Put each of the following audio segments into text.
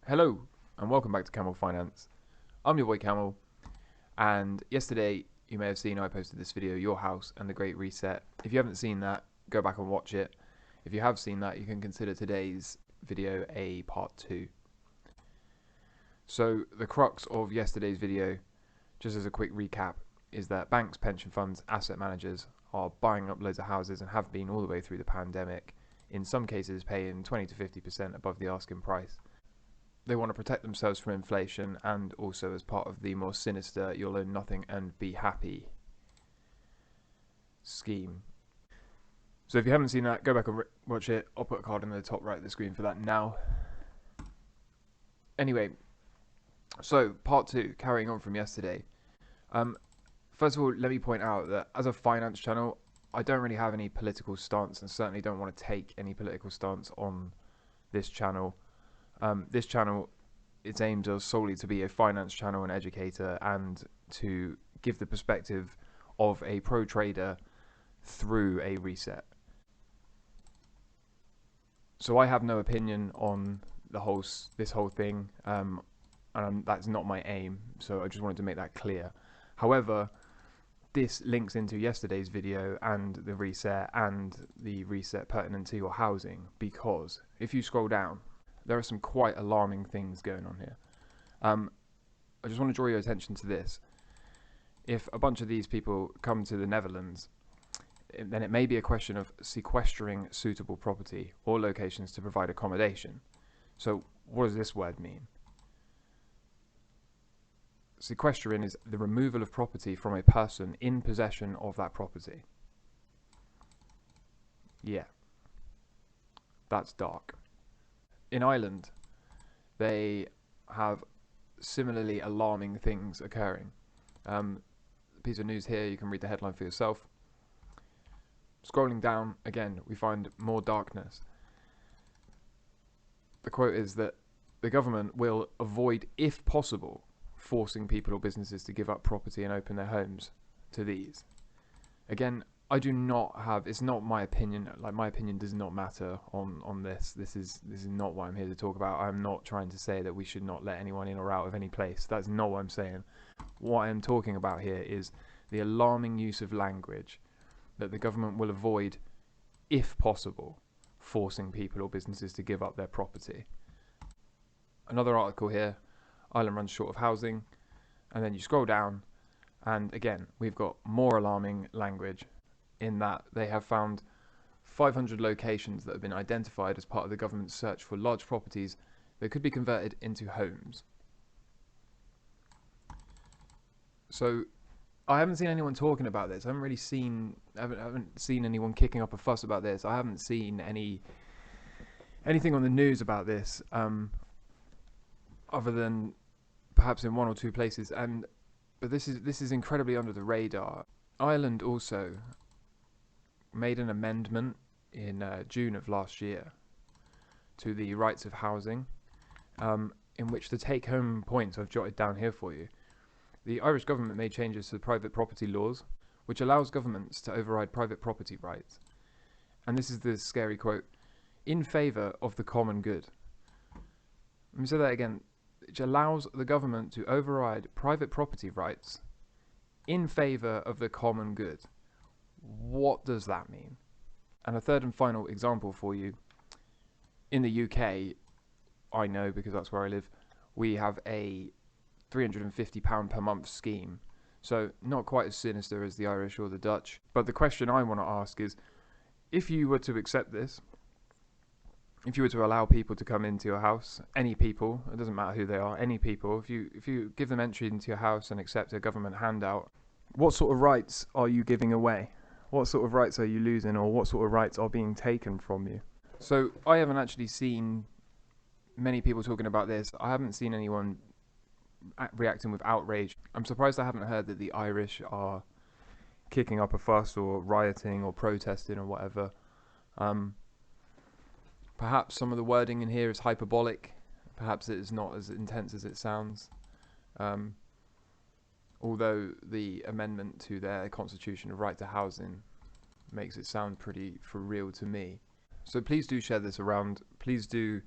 Hello and welcome back to Camel Finance. I'm your boy Camel, and yesterday you may have seen I posted this video, Your House and the Great Reset. If you haven't seen that, go back and watch it. If you have seen that, you can consider today's video a part 2. So the crux of yesterday's video, just as a quick recap, is that banks, pension funds, asset managers are buying up loads of houses and have been all the way through the pandemic, in some cases paying 20 to 50% above the asking price. They want to protect themselves from inflation, and also as part of the more sinister "you'll own nothing and be happy" scheme. So if you haven't seen that, go back and watch it. I'll put a card in the top right of the screen for that now. Anyway, so part 2, carrying on from yesterday. First of all, let me point out that as a finance channel, I don't really have any political stance, and certainly don't want to take any political stance on this channel. This channel, its aims are solely to be a finance channel and educator, and to give the perspective of a pro trader through a reset. So I have no opinion on this whole thing, and that's not my aim. So I just wanted to make that clear. However, this links into yesterday's video and the reset pertinent to your housing, because if you scroll down, there are some quite alarming things going on here. I just want to draw your attention to this. If a bunch of these people come to the Netherlands, then it may be a question of sequestering suitable property or locations to provide accommodation. So what does this word mean? Sequestering is the removal of property from a person in possession of that property. Yeah, that's dark. In Ireland, they have similarly alarming things occurring. Piece of news here, you can read the headline for yourself. Scrolling down again, we find more darkness. The quote is that the government will avoid, if possible, forcing people or businesses to give up property and open their homes to these. Again, I do not have, it's not my opinion, like my opinion does not matter on this. This is not what I'm here to talk about. I'm not trying to say that we should not let anyone in or out of any place. That's not what I'm saying. What I am talking about here is the alarming use of language that the government will avoid, if possible, forcing people or businesses to give up their property. Another article here, Ireland runs short of housing, and then you scroll down, and again, we've got more alarming language, in that they have found 500 locations that have been identified as part of the government's search for large properties that could be converted into homes. So I haven't seen anyone talking about this. I haven't seen anyone kicking up a fuss about this. I haven't seen anything on the news about this, other than perhaps in one or two places. But this is incredibly under the radar. Ireland also made an amendment in June of last year to the rights of housing, in which the take-home points I've jotted down here for you. The Irish government made changes to the private property laws, which allows governments to override private property rights. And this is the scary quote: "in favour of the common good." Let me say that again. Which allows the government to override private property rights in favour of the common good. What does that mean? And a third and final example for you. In the UK, I know because that's where I live, we have a £350 per month scheme. So not quite as sinister as the Irish or the Dutch. But the question I want to ask is, if you were to accept this, if you were to allow people to come into your house, any people, it doesn't matter who they are, any people, if you give them entry into your house and accept a government handout, what sort of rights are you giving away? What sort of rights are you losing, or what sort of rights are being taken from you? So I haven't actually seen many people talking about this. I haven't seen anyone reacting with outrage. I'm surprised I haven't heard that the Irish are kicking up a fuss or rioting or protesting or whatever. Perhaps some of the wording in here is hyperbolic. Perhaps it is not as intense as it sounds. Although the amendment to their constitution of right to housing makes it sound pretty for real to me. So please do share this around. Please do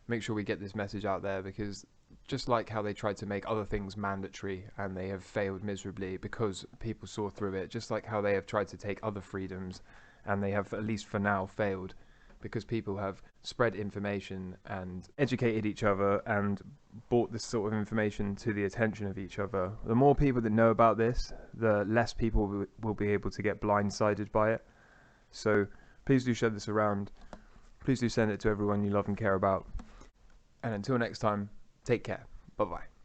make sure we get this message out there, because just like how they tried to make other things mandatory and they have failed miserably because people saw through it, just like how they have tried to take other freedoms and they have, at least for now, failed because people have spread information and educated each other and brought this sort of information to the attention of each other. The more people that know about this, the less people will be able to get blindsided by it. So please do share this around. Please do send it to everyone you love and care about. And until next time, take care. Bye-bye.